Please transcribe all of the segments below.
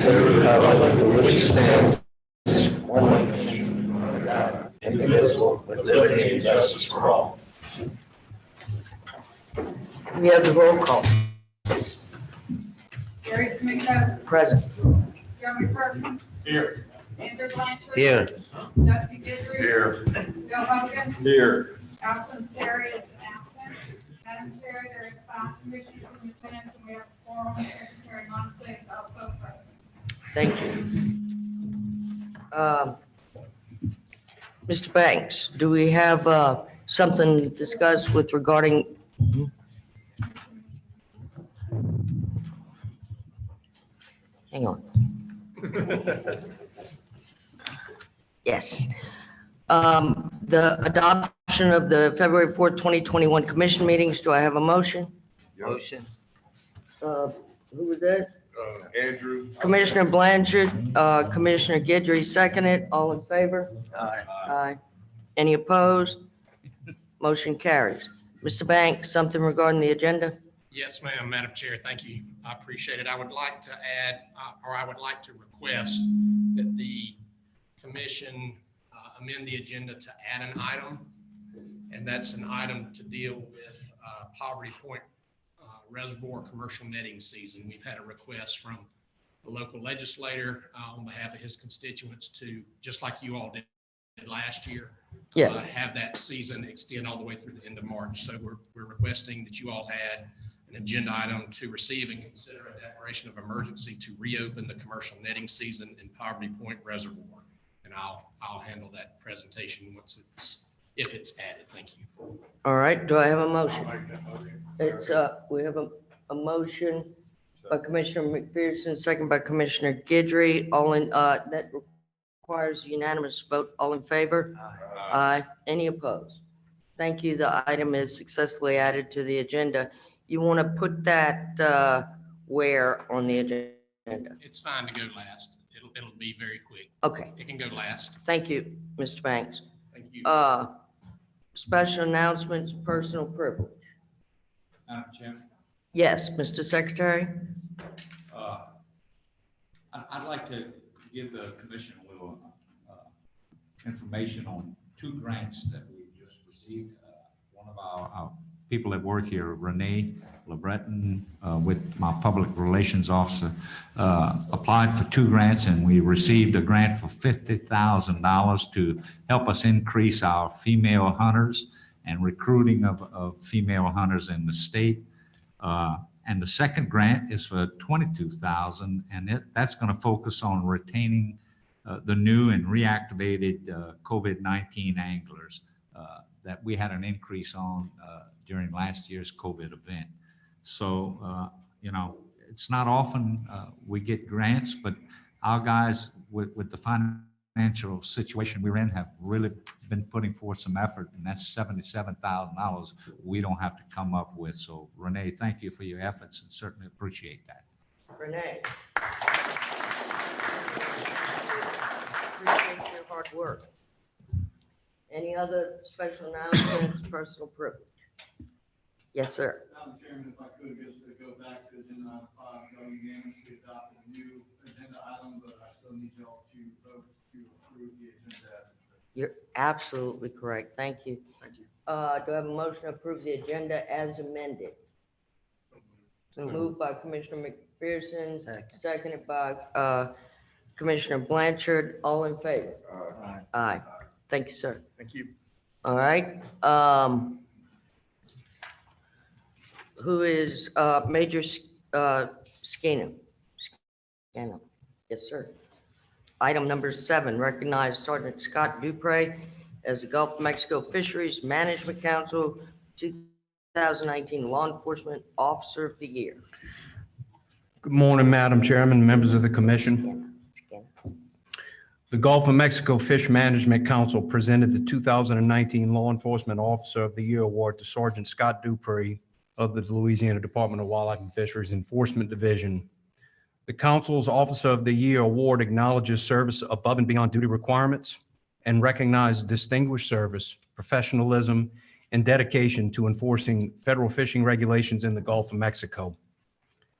to the republic for which it stands, one nation, under God, indivisible, with liberty and justice for all. We have the roll call. Gary Smitko, Present. Jeremy Person, Here. Andrew Blanchard. Here. Dusty Guidry. Here. Bill Hogan, Here. Allison Sari is absent. Madam Chair, there are 5 commissioners in attendance, and we have 4 Secretary Monse is also present. Thank you. Mr. Banks, do we have something to discuss with regarding? Hang on. Yes. The adoption of the February 4th, 2021 commission meetings. Do I have a motion? Motion. Who was that? Andrew. Commissioner Blanchard, Commissioner Guidry seconded. All in favor? Aye. Aye. Any opposed? Motion carries. Mr. Banks, something regarding the agenda? Yes, ma'am, Madam Chair, thank you. I appreciate it. I would like to add, or I would like to request that the commission amend the agenda to add an item, and that's an item to deal with Poverty Point Reservoir commercial netting season. We've had a request from the local legislator on behalf of his constituents to, just like you all did last year, have that season extend all the way through the end of March. So we're requesting that you all add an agenda item to receive and consider a declaration of emergency to reopen the commercial netting season in Poverty Point Reservoir. And I'll handle that presentation if it's added. Thank you. All right, do I have a motion? I'll make that motion. It's, we have a motion by Commissioner McPherson, second by Commissioner Guidry. All in, that requires a unanimous vote. All in favor? Aye. Any opposed? Thank you. The item is successfully added to the agenda. You want to put that where on the agenda? It's fine to go last. It'll be very quick. Okay, It can go last. thank you, Mr. Banks. Thank you. Special announcements, personal privilege. Madam Chairman, Yes, Mr. Secretary? I'd like to give the commission a little information on 2 grants that we just received. One of our people that work here, Renee LeBreton, with my public relations officer, applied for 2 grants, and we received a grant for $50,000 to help us increase our female hunters and recruiting of female hunters in the state. And the second grant is for $22,000, and that's going to focus on retaining the new and reactivated COVID-19 anglers that we had an increase on during last year's COVID event. So, you know, it's not often we get grants, but our guys with the financial situation we're in have really been putting forth some effort, and that's $77,000 we don't have to come up with. So Renee, thank you for your efforts and certainly appreciate that. Renee. Appreciate your hard work. Any other special announcements, personal privilege? Yes, sir. Madam Chairman, if I could just to go back to agenda item 5, y'all unanimously adopted a new agenda item, but I still need y'all to vote to approve the agenda. You're absolutely correct. Thank you. Thank you. Do I have a motion to approve the agenda as amended? Moved by Commissioner McPherson, seconded by Commissioner Blanchard. All in favor? Aye. Thank you, sir. Thank you. All right. Who is Major Scanum? Scanum. Yes, sir. Item number 7, recognize Sergeant Scott Dupre as the Gulf of Mexico Fisheries Management Council 2019 Law Enforcement Officer of the Year. Good morning, Madam Chairman, members of the commission. The Gulf of Mexico Fish Management Council presented the 2019 Law Enforcement Officer of the Year Award to Sergeant Scott Dupree of the Louisiana Department of Wildlife and Fisheries Enforcement Division. The council's Officer of the Year Award acknowledges service above and beyond duty requirements and recognizes distinguished service, professionalism, and dedication to enforcing federal fishing regulations in the Gulf of Mexico.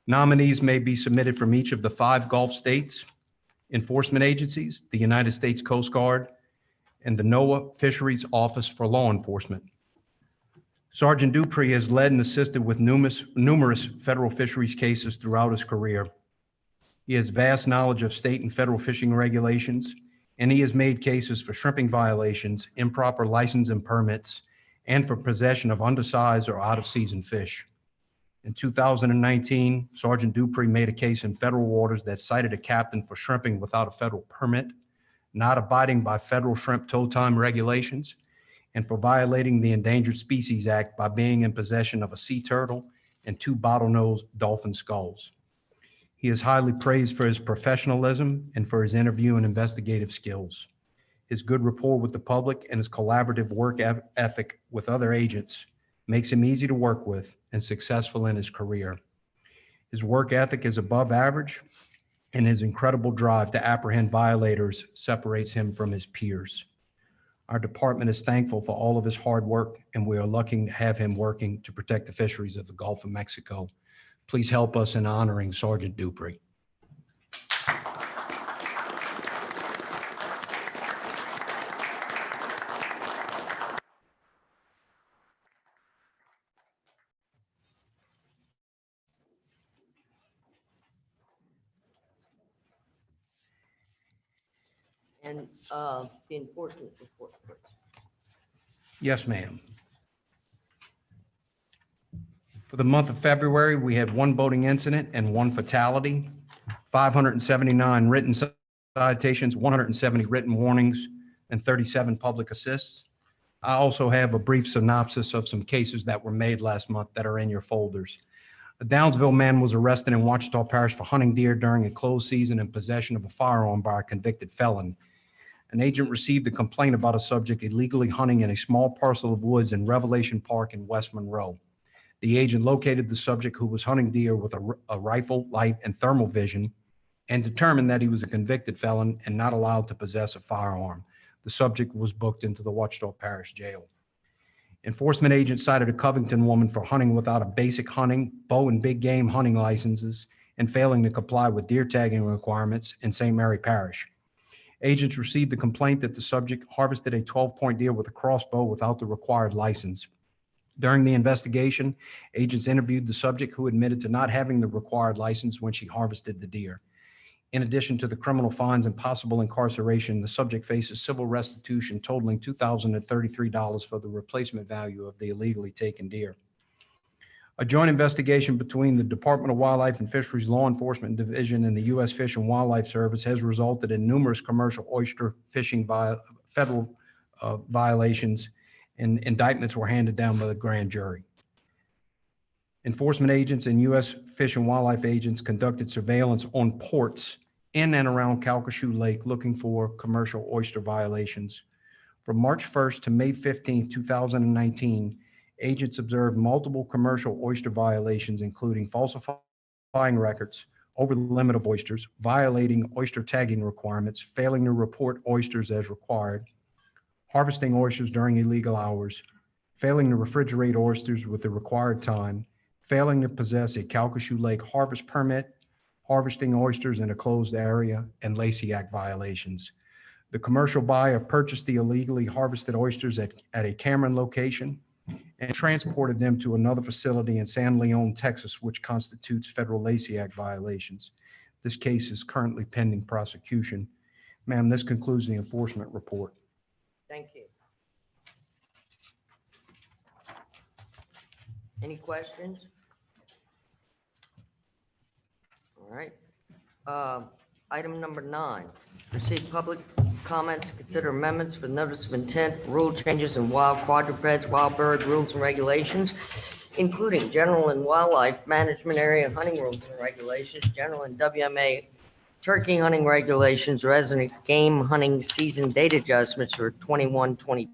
Nominees may be submitted from each of the 5 Gulf states enforcement agencies, the United States Coast Guard, and the NOAA Fisheries Office for Law Enforcement. Sergeant Dupree has led and assisted with numerous federal fisheries cases throughout his career. He has vast knowledge of state and federal fishing regulations, and he has made cases for shrimping violations, improper license and permits, and for possession of undersized or out-of-season fish. In 2019, Sergeant Dupree made a case in federal waters that cited a captain for shrimping without a federal permit, not abiding by federal shrimp tow time regulations, and for violating the Endangered Species Act by being in possession of a sea turtle and 2 bottlenose dolphin skulls. He is highly praised for his professionalism and for his interview and investigative skills. His good rapport with the public and his collaborative work ethic with other agents makes him easy to work with and successful in his career. His work ethic is above average, and his incredible drive to apprehend violators separates him from his peers. Our department is thankful for all of his hard work, and we are lucky to have him working to protect the fisheries of the Gulf of Mexico. Please help us in honoring Sergeant Dupree. And the enforcement report, please. Yes, ma'am. For the month of February, we had 1 boating incident and 1 fatality, 579 written citations, 170 written warnings, and 37 public assists. I also have a brief synopsis of some cases that were made last month that are in your folders. A Downsville man was arrested in Ouachita Parish for hunting deer during a closed season in possession of a firearm by a convicted felon. An agent received a complaint about a subject illegally hunting in a small parcel of woods in Revelation Park in West Monroe. The agent located the subject, who was hunting deer with a rifle, light, and thermal vision, and determined that he was a convicted felon and not allowed to possess a firearm. The subject was booked into the Ouachita Parish Jail. Enforcement agents cited a Covington woman for hunting without a basic hunting, bow and big game hunting licenses and failing to comply with deer tagging requirements in St. Mary Parish. Agents received the complaint that the subject harvested a 12-point deer with a crossbow without the required license. During the investigation, agents interviewed the subject, who admitted to not having the required license when she harvested the deer. In addition to the criminal fines and possible incarceration, the subject faces civil restitution totaling $2,033 for the replacement value of the illegally taken deer. A joint investigation between the Department of Wildlife and Fisheries Law Enforcement Division and the U.S. Fish and Wildlife Service has resulted in numerous commercial oyster fishing federal violations, and indictments were handed down by the grand jury. Enforcement agents and U.S. Fish and Wildlife agents conducted surveillance on ports in and around Calcasieu Lake looking for commercial oyster violations. From March 1st to May 15th, 2019, agents observed multiple commercial oyster violations, including falsifying records, over the limit of oysters, violating oyster tagging requirements, failing to report oysters as required, harvesting oysters during illegal hours, failing to refrigerate oysters with the required time, failing to possess a Calcasieu Lake harvest permit, harvesting oysters in a closed area, and Lacey Act violations. The commercial buyer purchased the illegally harvested oysters at a Cameron location and transported them to another facility in San Leon, Texas, which constitutes federal Lacey Act violations. This case is currently pending prosecution. Ma'am, this concludes the enforcement report. Thank you. Any questions? All right. Item number 9, receive public comments, consider amendments for notice of intent, rule changes in wild quadrupeds, wild bird rules and regulations, including general and wildlife management area hunting rules and regulations, general and WMA turkey hunting regulations, resident game hunting season date adjustments for 21-22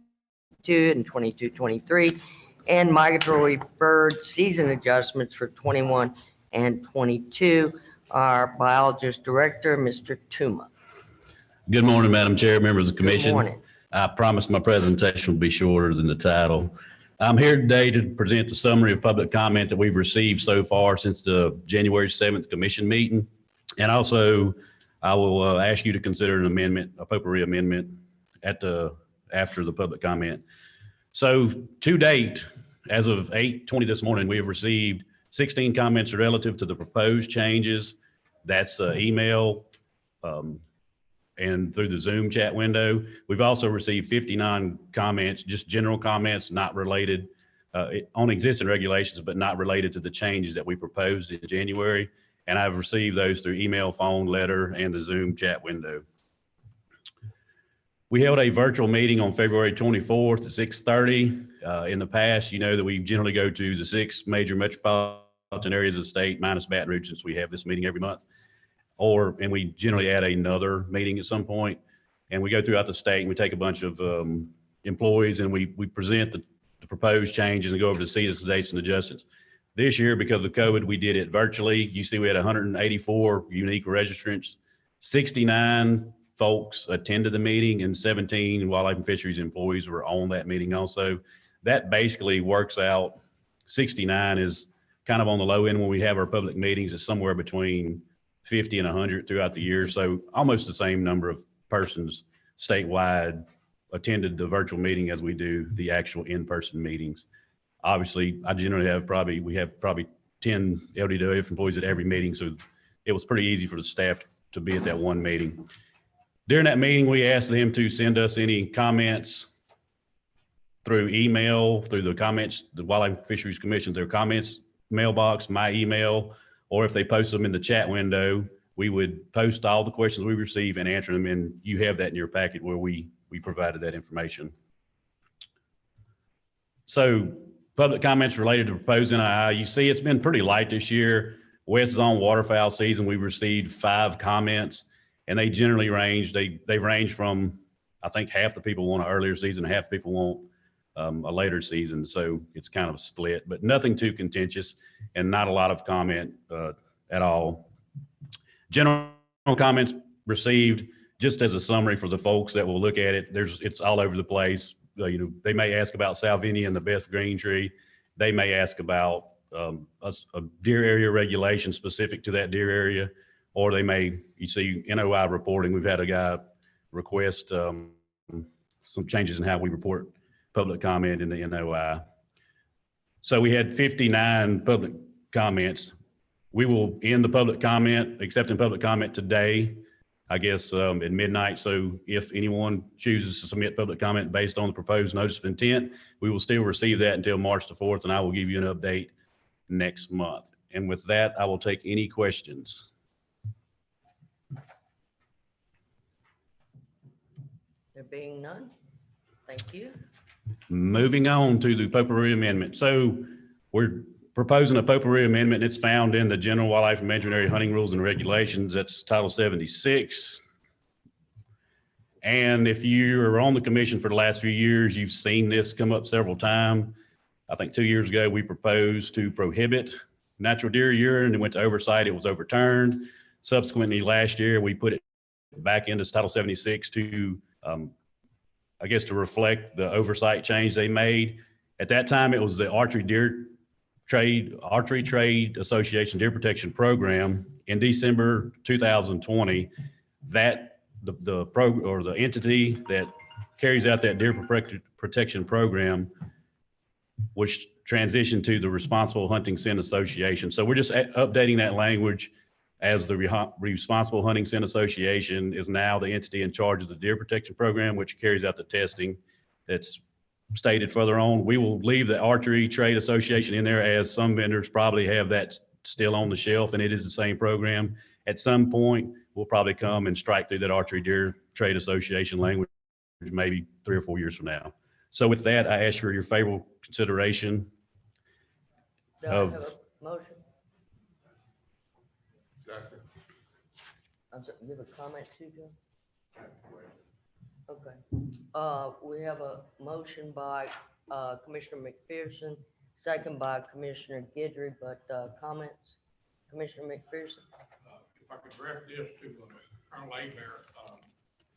and 22-23, and migratory bird season adjustments for 21 and 22. Our biologist director, Mr. Tuma. Good morning, Madam Chair, members of the Good commission. morning. I promise my presentation will be shorter than the title. I'm here today to present the summary of public comment that we've received so far since the January 7th commission meeting. And also, I will ask you to consider an amendment, a potpourri amendment after the public comment. So to date, as of 8:20 this morning, we have received 16 comments relative to the proposed changes. That's email and through the Zoom chat window. We've also received 59 comments, just general comments, not related on existing regulations, but not related to the changes that we proposed in January. And I've received those through email, phone, letter, and the Zoom chat window. We held a virtual meeting on February 24th at 6:30. In the past, you know that we generally go to the 6 major metropolitan areas of the state minus Baton Rouge, since we have this meeting every month. And we generally add another meeting at some point. And we go throughout the state and we take a bunch of employees and we present the proposed changes and go over the CEDAS dates and adjustments. This year, because of COVID, we did it virtually. You see, we had 184 unique registrants, 69 folks attended the meeting, and 17 wildlife and fisheries employees were on that meeting also. That basically works out, 69 is kind of on the low end when we have our public meetings. It's somewhere between 50 and 100 throughout the year. So almost the same number of persons statewide attended the virtual meeting as we do the actual in-person meetings. Obviously, we have probably 10 LWF employees at every meeting. So it was pretty easy for the staff to be at that one meeting. During that meeting, we asked them to send us any comments through email, through the comments, the Wildlife and Fisheries Commission, their comments mailbox, my email, or if they post them in the chat window, we would post all the questions we receive and answer them. And you have that in your packet where we provided that information. So public comments related to proposed NII. You see, it's been pretty light this year. West Zone waterfowl season, we received 5 comments, and they generally range. They range from, I think half the people want an earlier season, half the people want a later season. So it's kind of split, but nothing too contentious and not a lot of comment at all. General comments received, just as a summary for the folks that will look at it, it's all over the place. They may ask about Salvinia and the Beth Green tree. They may ask about a deer area regulation specific to that deer area, or they may, you see NOI reporting. We've had a guy request some changes in how we report public comment in the NOI. So we had 59 public comments. We will end the public comment, accepting public comment today, I guess at midnight. So if anyone chooses to submit public comment based on the proposed notice of intent, we will still receive that until March the 4th, and I will give you an update next month. And with that, I will take any questions. There being none, thank you. Moving on to the potpourri amendment. So we're proposing a potpourri amendment. It's found in the General Wildlife and Management Area Hunting Rules and Regulations. That's Title 76. And if you are on the commission for the last few years, you've seen this come up several times. I think 2 years ago, we proposed to prohibit natural deer urine. It went to oversight. It was overturned. Subsequently, last year, we put it back into Title 76 to, I guess, to reflect the oversight change they made. At that time, it was the Archery Trade Association Deer Protection Program. In December 2020, that the entity that carries out that deer protection program was transitioned to the Responsible Hunting Scent Association. So we're just updating that language, as the Responsible Hunting Scent Association is now the entity in charge of the deer protection program, which carries out the testing that's stated further on. We will leave the Archery Trade Association in there, as some vendors probably have that still on the shelf, and it is the same program. At some point, we'll probably come and strike through that Archery Deer Trade Association language, maybe 3 or 4 years from now. So with that, I ask for your favorable consideration Do I have a motion? Second. I'm sorry, you have a comment too, Joe? Okay. We have a motion by Commissioner McPherson, second by Commissioner Guidry, but comments? Commissioner McPherson? If I could direct this to Colonel Abear,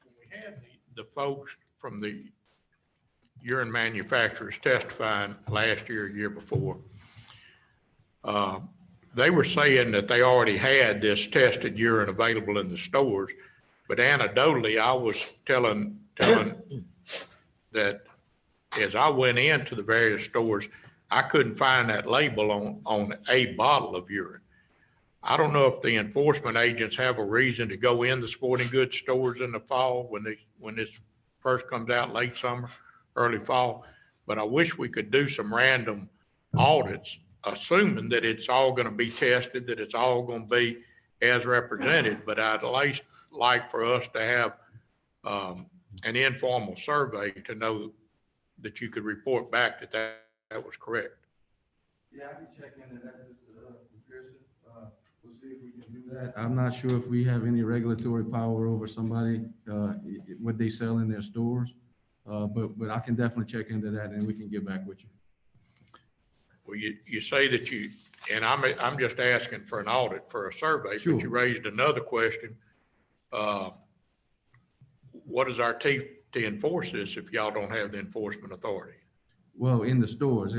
when we had the folks from the urine manufacturers testifying last year, year before. They were saying that they already had this tested urine available in the stores, but anecdotally, I was telling that as I went into the various stores, I couldn't find that label on a bottle of urine. I don't know if the enforcement agents have a reason to go in the sporting goods stores in the fall when this first comes out, late summer, early fall, but I wish we could do some random audits, assuming that it's all going to be tested, that it's all going to be as represented, but I'd at least like for us to have an informal survey to know that you could report back that was correct. Yeah, I can check into that, Mr. Pearson. We'll see if we can do that. I'm not sure if we have any regulatory power over somebody, what they sell in their stores. But I can definitely check into that and we can get back with you. Well, you say that and I'm just asking for an audit for a survey, Sure. but you raised another question. What is our teeth to enforce this if y'all don't have the enforcement authority? Well, in the stores,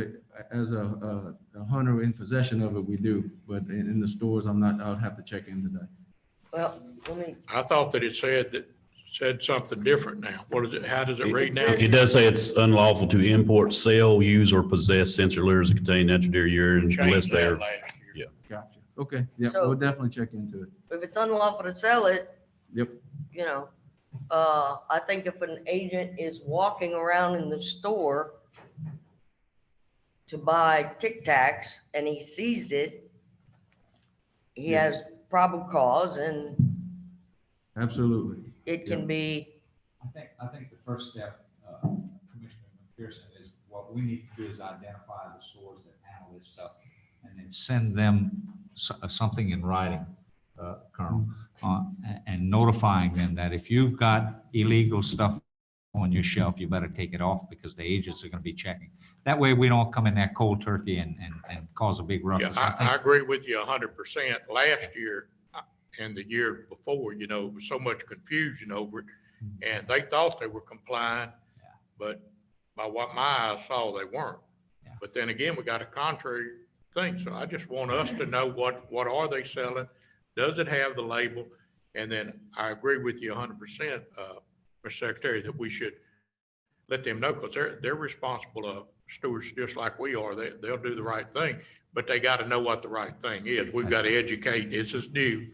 as a hunter in possession of it, we do, but in the stores, I would have to check into that. Well, let me, I thought that it said something different now. What is it? How does it read now? It does say it's unlawful to import, sell, use, or possess sensory lures that contain natural deer urine unless Changed they're, that last year. Gotcha. Okay, yeah, So- we'll definitely check into it. if it's unlawful to sell it, Yep. you know, I think if an agent is walking around in the store to buy Tic Tacs and he sees it, he Yeah. has probable cause and Absolutely. it can be, I think the first step, Commissioner McPherson, is what we need to do is identify the stores that handle this stuff and then send them something in writing, Colonel, and notifying them that if you've got illegal stuff on your shelf, you better take it off because the agents are going to be checking. That way we don't come in there cold turkey and cause a big Yeah, ruckus. I agree with you 100%. Last year and the year before, there was so much confusion over it. And they thought they were complying, Yeah. but by what my eyes saw, they weren't. Yeah. But then again, we got a contrary thing. So I just want us to know what are they selling? Does it have the label? And then I agree with you 100%, Mr. Secretary, that we should let them know because they're responsible stewards just like we are. They'll do the right thing, but they got to know what the right thing is. We've got to educate. This is new,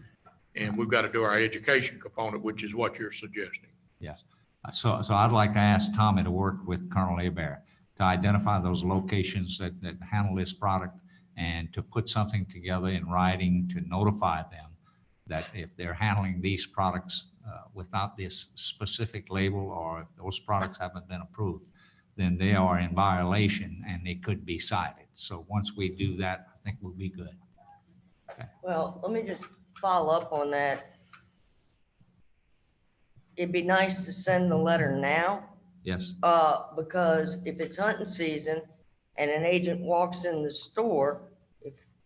and we've got to do our education component, which is what you're suggesting. Yes. So I'd like to ask Tommy to work with Colonel Hebert to identify those locations that handle this product and to put something together in writing to notify them that if they're handling these products without this specific label or if those products haven't been approved, then they are in violation and they could be cited. So once we do that, I think we'll be good. well, let me just follow up on that. It'd be nice to send the letter now, Yes. because if it's hunting season and an agent walks in the store,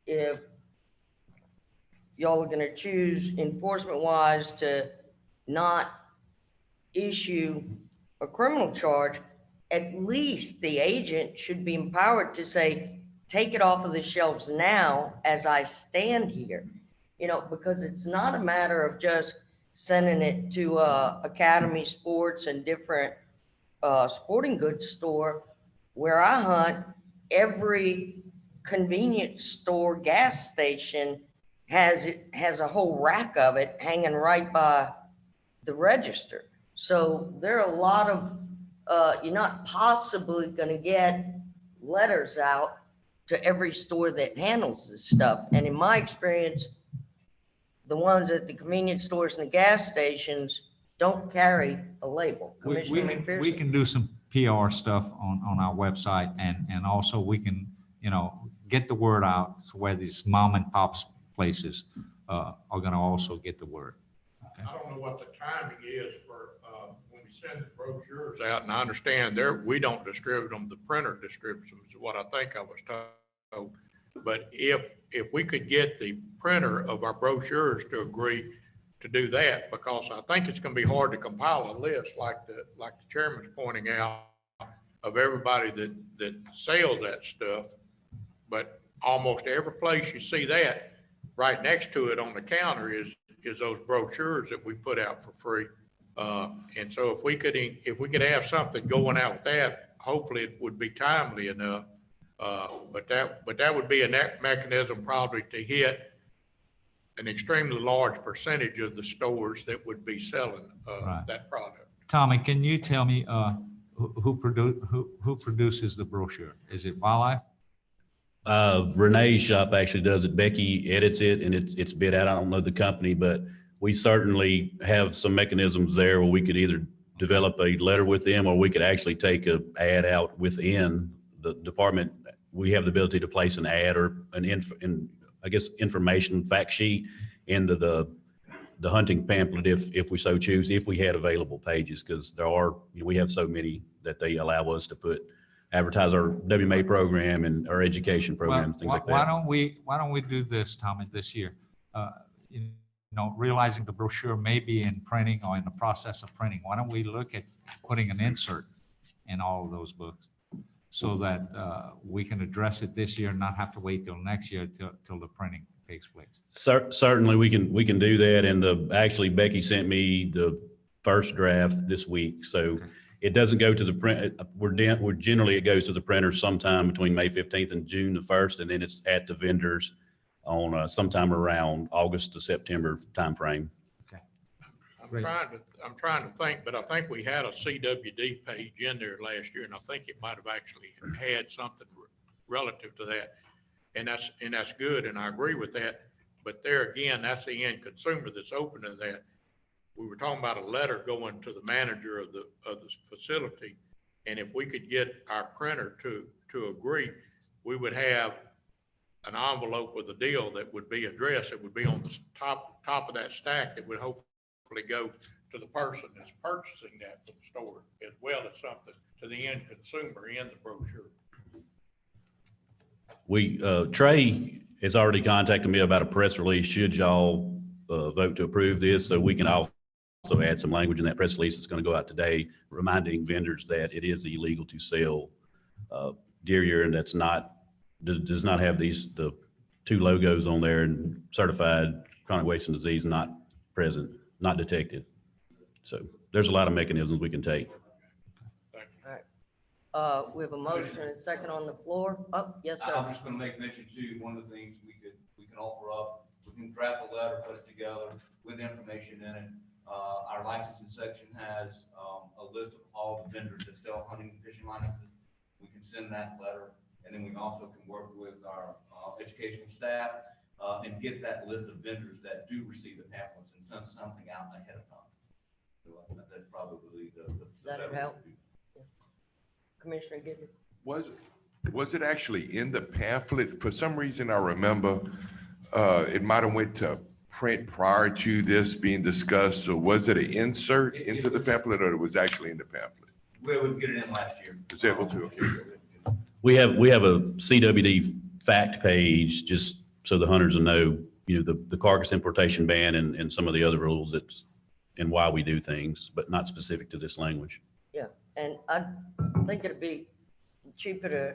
if y'all are gonna choose enforcement wise to not issue a criminal charge, at least the agent should be empowered to say, take it off of the shelves now as I stand here. Because it's not a matter of just sending it to Academy Sports and different sporting goods store. Where I hunt, every convenience store, gas station has a whole rack of it hanging right by the register. So there are a lot of, you're not possibly gonna get letters out to every store that handles this stuff. And in my experience, the ones at the convenience stores and the gas stations don't carry a label. Commissioner We McPherson? can do some PR stuff on our website and also we can, get the word out to where these mom and pops places are gonna also get the word. I don't know what the timing is for when we send the brochures out, and I understand we don't distribute them, the printer distributes them, is what I think I was told. But if we could get the printer of our brochures to agree to do that, because I think it's gonna be hard to compile a list like the chairman's pointing out of everybody that sells that stuff. But almost every place you see that, right next to it on the counter is those brochures that we put out for free. And so if we could have something going out with that, hopefully it would be timely enough. But that would be a mechanism probably to hit an extremely large percentage of the stores that would be selling Right. that product. Tommy, can you tell me who produces the brochure? Is it Wildlife? Renee's shop actually does it. Becky edits it and it's bid out. I don't know the company, but we certainly have some mechanisms there where we could either develop a letter with them or we could actually take a ad out within the department. We have the ability to place an ad or I guess information fact sheet into the hunting pamphlet if we so choose, if we had available pages, because there are, we have so many that they allow us to advertise our WMA program and our education program, things like that. Why don't we do this, Tommy, this year? Realizing the brochure may be in printing or in the process of printing, why don't we look at putting an insert in all of those books so that we can address it this year and not have to wait till next year till the printing takes place? Certainly we can do that. And actually Becky sent me the first draft this week. So Okay. it doesn't go to the print. We're generally, it goes to the printer sometime between May 15th and June the 1st. And then it's at the vendors on sometime around August to September timeframe. Okay. I'm trying to think, but I think we had a CWD page in there last year, and I think it might have actually had something relative to that. And that's good, and I agree with that. But there again, that's the end consumer that's open to that. We were talking about a letter going to the manager of the facility, and if we could get our printer to agree, we would have an envelope with a deal that would be addressed. It would be on the top of that stack that would hopefully go to the person that's purchasing that from the store, as well as something to the end consumer in the brochure. Trey has already contacted me about a press release should y'all vote to approve this, so we can also add some language in that press release that's going to go out today, reminding vendors that it is illegal to sell deer urine that's does not have the two logos on there and certified chronic wasting disease not present, not detected. So there's a lot of mechanisms we can take. We have a motion and a second on the floor. Oh, yes, sir. I'm just gonna make mention too, one of the things we can offer up, we can draft a letter, put it together with information in it. Our licensing section has a list of all the vendors that sell hunting and fishing licenses. We can send that letter, and then we also can work with our educational staff and get that list of vendors that do receive the pamphlets and send something out ahead of time. So that's probably the That'd better help. way to do it. Commissioner Gibbons. Was it actually in the pamphlet? For some reason, I remember it might have went to print prior to this being discussed. So was it an insert into the pamphlet, or it was actually in the pamphlet? We would get it in last year. Was able to, okay. We have a CWD fact page just so the hunters will know, the carcass importation ban and some of the other rules and why we do things, but not specific to this language. Yeah, and I think it'd be cheaper to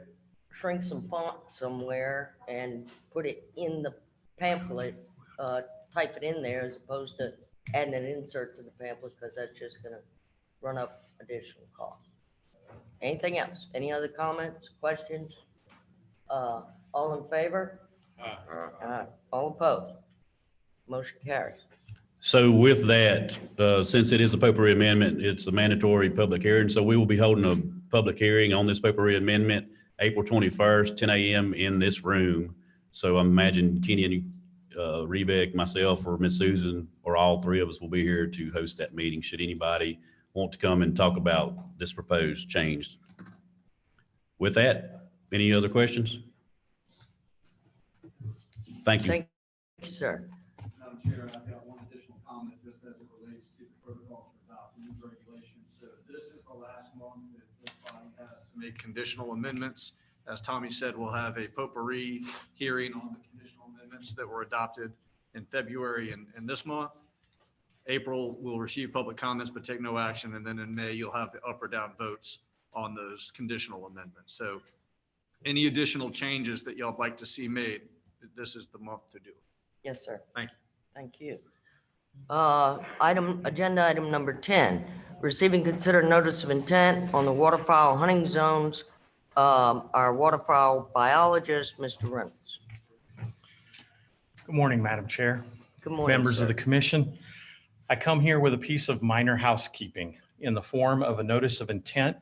shrink some font somewhere and put it in the pamphlet, type it in there as opposed to adding an insert to the pamphlet, because that's just gonna run up additional costs. Anything else? Any other comments, questions? All in favor? Aye. All opposed? Motion carries. So with that, since it is a potpourri amendment, it's a mandatory public hearing. So we will be holding a public hearing on this potpourri amendment, April 21st, 10 a.m. in this room. So I imagine Kenny and Rebeck, myself, or Miss Susan, or all three of us will be here to host that meeting. Should anybody want to come and talk about this proposed change? With that, any other questions? Thank you. Thank you, sir. Madam Chair, I've got one additional comment just as it relates to the protocols for adopting these regulations. So this is the last month that this body has to make conditional amendments. As Tommy said, we'll have a potpourri hearing on the conditional amendments that were adopted in February and this month. April, we'll receive public comments but take no action. And then in May, you'll have the up or down votes on those conditional amendments. So any additional changes that y'all would like to see made, this is the month to do it. Yes, sir. Thank you. Thank you. Agenda item number 10, receive and consider notice of intent on the waterfowl hunting zones. Our waterfowl biologist, Mr. Reynolds. Good morning, Madam Chair, Good morning, members of sir. the commission. I come here with a piece of minor housekeeping in the form of a notice of intent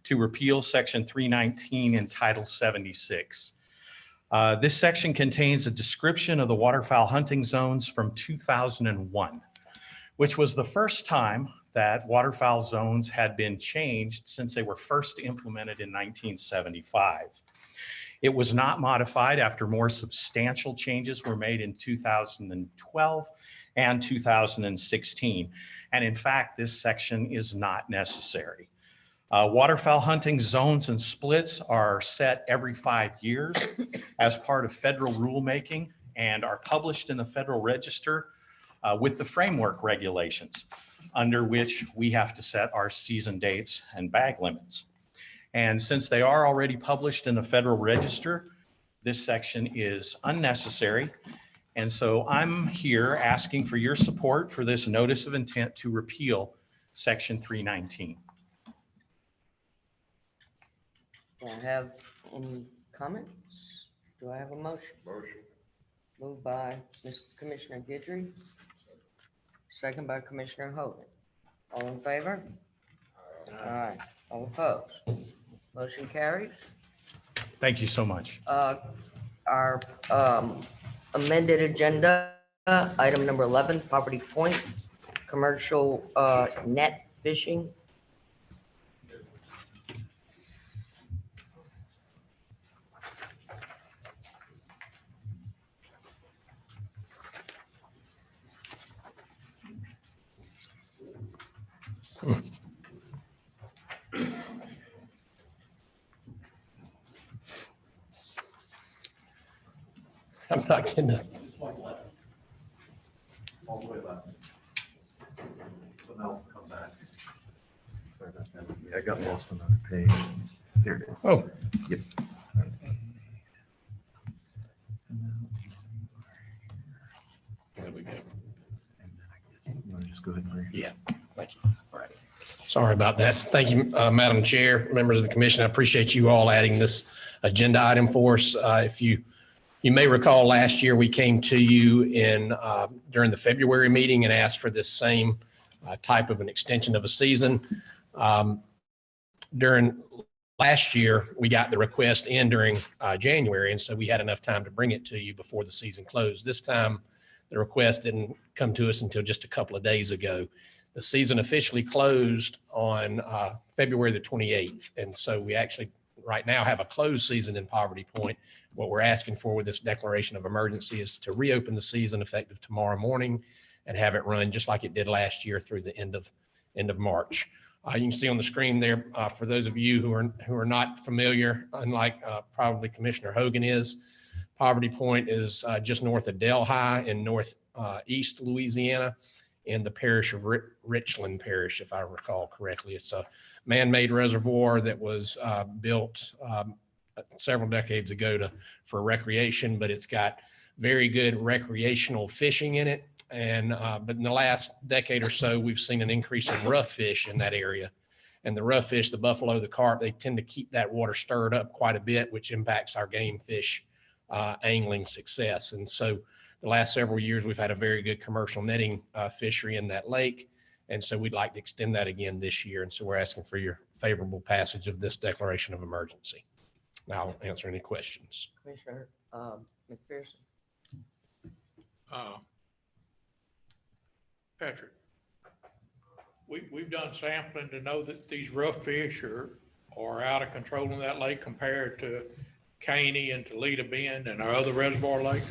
to repeal Section 319 in Title 76. This section contains a description of the waterfowl hunting zones from 2001, which was the first time that waterfowl zones had been changed since they were first implemented in 1975. It was not modified after more substantial changes were made in 2012 and 2016. And in fact, this section is not necessary. Waterfowl hunting zones and splits are set every 5 years as part of federal rulemaking and are published in the Federal Register with the framework regulations under which we have to set our season dates and bag limits. And since they are already published in the Federal Register, this section is unnecessary. And so I'm here asking for your support for this notice of intent to repeal Section 319. Do I have any comments? Do I have a motion? Motion. Moved by Commissioner Guidry. Second by Commissioner Hogan. All in favor? Aye. All opposed? Motion carries. Thank you so much. Our amended agenda, item number 11, Property Point, commercial net fishing. I'm not getting it. All the way left. But now come back. Sorry about that. Yeah, I got lost on the page. There it is. Oh. Yep. There we go. And then I guess you want to just go ahead and read? Yeah, thank you. All right. Sorry about that. Thank you, Madam Chair, members of the commission. I appreciate you all adding this agenda item for us. If you may recall, last year we came to you during the February meeting and asked for this same type of an extension of a season. During last year, we got the request in during January, and so we had enough time to bring it to you before the season closed. This time, the request didn't come to us until just a couple of days ago. The season officially closed on February the 28th, and so we actually right now have a closed season in Poverty Point. What we're asking for with this declaration of emergency is to reopen the season effective tomorrow morning and have it run just like it did last year through the end of March. You can see on the screen there, for those of you who are not familiar, unlike probably Commissioner Hogan is, Poverty Point is just north of Delhi in northeast Louisiana in the parish of Richland Parish, if I recall correctly. It's a man-made reservoir that was built several decades ago for recreation, but it's got very good recreational fishing in it. And but in the last decade or so, we've seen an increase in rough fish in that area. And the rough fish, the buffalo, the carp, they tend to keep that water stirred up quite a bit, which impacts our game fish angling success. And so the last several years, we've had a very good commercial netting fishery in that lake. And so we'd like to extend that again this year. And so we're asking for your favorable passage of this declaration of emergency. Now I'll answer any questions. Commissioner McPherson. Patrick, we've done sampling to know that these rough fish are out of control in that lake compared to Caney and Toledo Bend and our other reservoir lakes?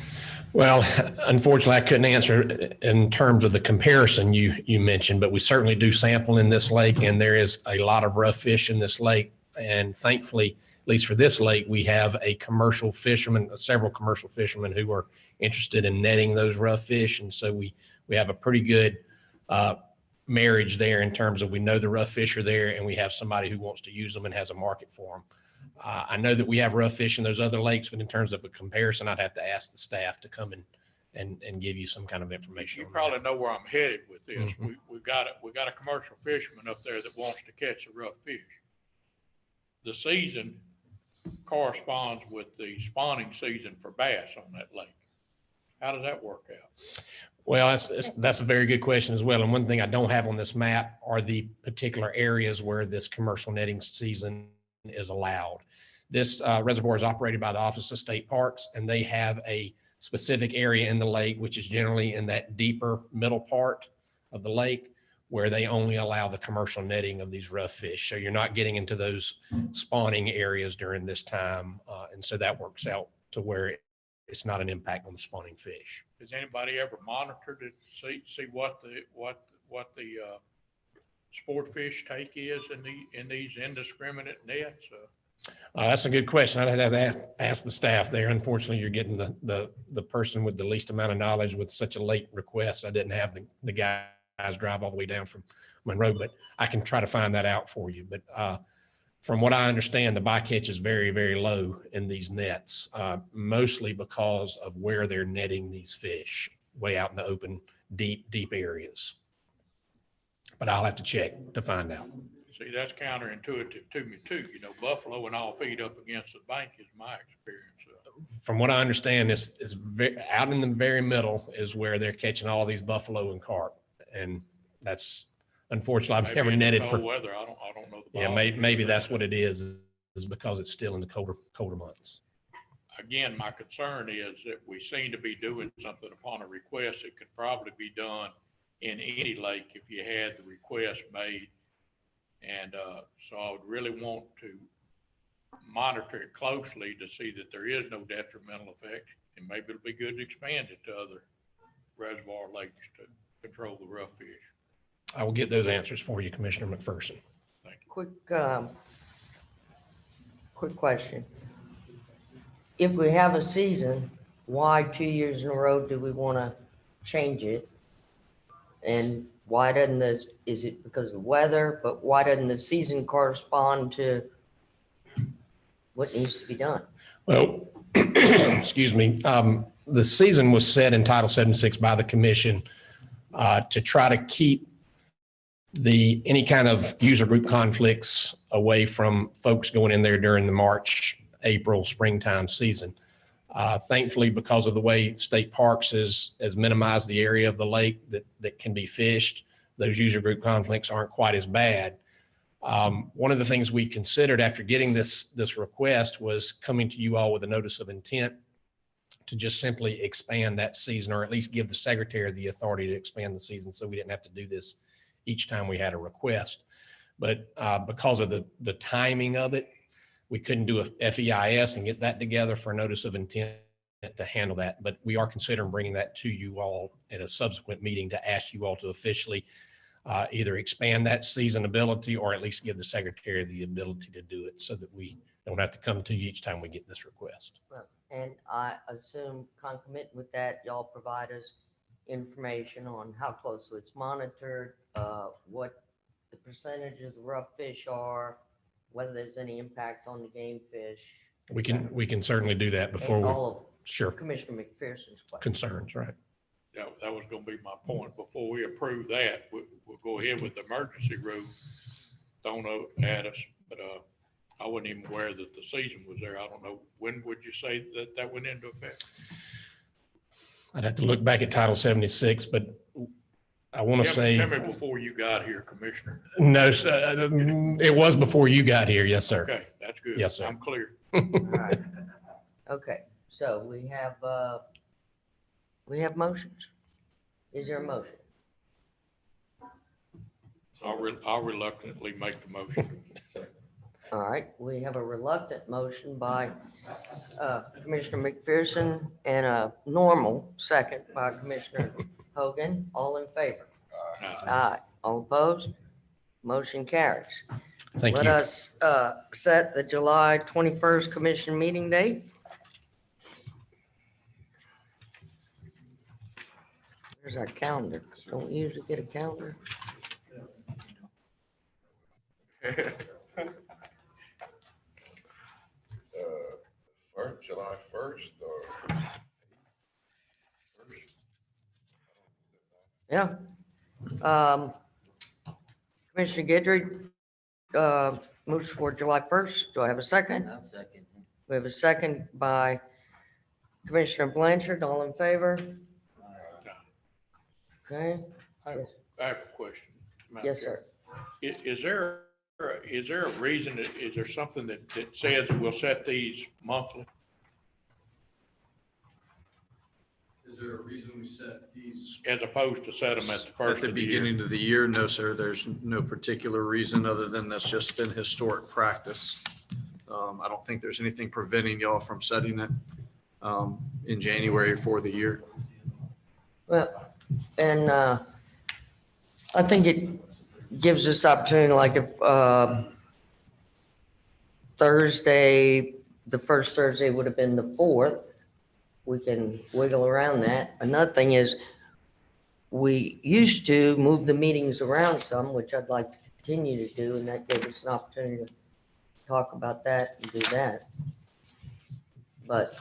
Well, unfortunately, I couldn't answer in terms of the comparison you mentioned, but we certainly do sample in this lake, and there is a lot of rough fish in this lake. And thankfully, at least for this lake, we have several commercial fishermen who are interested in netting those rough fish. And so we have a pretty good marriage there in terms of we know the rough fish are there and we have somebody who wants to use them and has a market for them. I know that we have rough fish in those other lakes, but in terms of a comparison, I'd have to ask the staff to come and give you some kind of information. You on probably know where I'm headed with this. Mhm. We got a commercial fisherman up there that wants to catch the rough fish. The season corresponds with the spawning season for bass on that lake. How does that work out? Well, that's a very good question as well. And one thing I don't have on this map are the particular areas where this commercial netting season is allowed. This reservoir is operated by the Office of State Parks, and they have a specific area in the lake, which is generally in that deeper middle part of the lake, where they only allow the commercial netting of these rough fish. So you're not getting into those spawning areas during this time. And so that works out to where it's not an impact on the spawning fish. Has anybody ever monitored it, see what the sport fish take is in these indiscriminate nets? That's a good question. I'd have to ask the staff there. Unfortunately, you're getting the person with the least amount of knowledge with such a late request. I didn't have the guys drive all the way down from Monroe, but I can try to find that out for you. But from what I understand, the bycatch is very, very low in these nets, mostly because of where they're netting these fish, way out in the open, deep areas. But I'll have to check to find out. See, that's counterintuitive to me too. You know, buffalo and all feed up against the bank is my experience. From what I understand, it's out in the very middle is where they're catching all these buffalo and carp. And that's unfortunately, I've never netted for weather. I don't know. Yeah, maybe that's what it is because it's still in the colder months. Again, my concern is that we seem to be doing something upon a request that could probably be done in any lake if you had the request made. And so I would really want to monitor it closely to see that there is no detrimental effect. And maybe it'll be good to expand it to other reservoir lakes to control the rough fish. I will get those answers for you, Commissioner McPherson. Thank you. Quick question. If we have a season, why 2 years in a row do we want to change it? And why doesn't is it because of the weather, but why doesn't the season correspond to what needs to be done? Well, excuse me. The season was set in Title 76 by the commission to try to keep any kind of user group conflicts away from folks going in there during the March, April, springtime season. Thankfully, because of the way state parks has minimized the area of the lake that can be fished, those user group conflicts aren't quite as bad. One of the things we considered after getting this request was coming to you all with a notice of intent to just simply expand that season, or at least give the secretary the authority to expand the season so we didn't have to do this each time we had a request. But because of the timing of it, we couldn't do a FEIS and get that together for a notice of intent to handle that. But we are considering bringing that to you all at a subsequent meeting to ask you all to officially either expand that seasonability or at least give the secretary the ability to do it so that we don't have to come to you each time we get this request. And I assume concomitant with that, y'all provide us information on how closely it's monitored, what the percentage of the rough fish are, whether there's any impact on the game fish. We can certainly do that before And we, all of sure, Commissioner McPherson's questions. concerns, right? That was going to be my point. Before we approve that, we'll go ahead with the emergency rule thrown at us. But I wasn't even aware that the season was there. I don't know. When would you say that went into effect? I'd have to look back at Title 76, but I want to say. Tell me before you got here, Commissioner. No, it was before you got here. Yes, sir. Okay, that's good. Yes, sir. I'm clear. All right. Okay, so we have motions. Is there a motion? I'll reluctantly make the motion. All right, we have a reluctant motion by Commissioner McPherson and a normal second by Commissioner Hogan. All in favor? Aye. All opposed? Motion carries. Thank Let you. us set the July 21st commission meeting date. Here's our calendar. Don't we usually get a calendar? July 1st or? Yeah. Commissioner Guidry, moves for July 1st. Do I have a second? I'll second. We have a second by Commissioner Blanchard. All in favor? Okay. I have a question. Madam Yes, Chair. sir. Is there a reason, is there something that says that we'll set these monthly? Is there a reason we set these As opposed to set them at the first at the of the year? beginning of the year? No, sir, there's no particular reason other than that's just been historic practice. I don't think there's anything preventing y'all from setting it in January for the year. Well, and I think it gives us opportunity, like if Thursday, the first Thursday would have been the 4th, we can wiggle around that. Another thing is, we used to move the meetings around some, which I'd like to continue to do, and that gave us an opportunity to talk about that and do that. But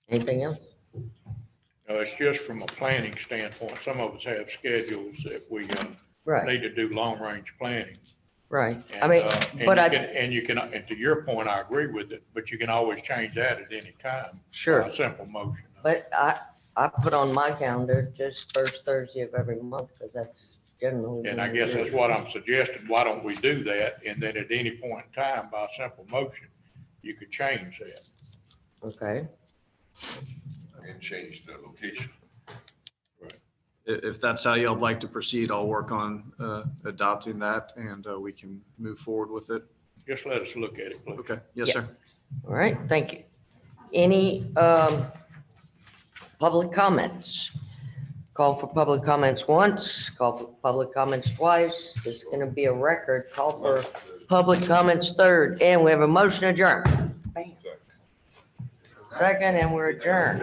anything else? No, it's just from a planning standpoint. Some of us have schedules that we Right, need to do long-range planning. right. I And, mean, and but you can, and to your point, I agree with it, but you can always change that at any time. Sure. by a simple motion. But I put on my calendar just first Thursday of every month, because that's generally. And when I we guess do that's it. what I'm suggesting. Why don't we do that? And then at any point in time, by a simple motion, you could change that. Okay, And change the location. If that's how y'all would like to proceed, I'll work on adopting that and we can move forward with it. Just let us look at it, please. Okay, yes, Yeah. sir. all right, thank you. Any public comments? Call for public comments once, call for public comments twice. This is going to be a record. Call for public comments third, and we have a motion adjourned. Bam. Second, and we're adjourned.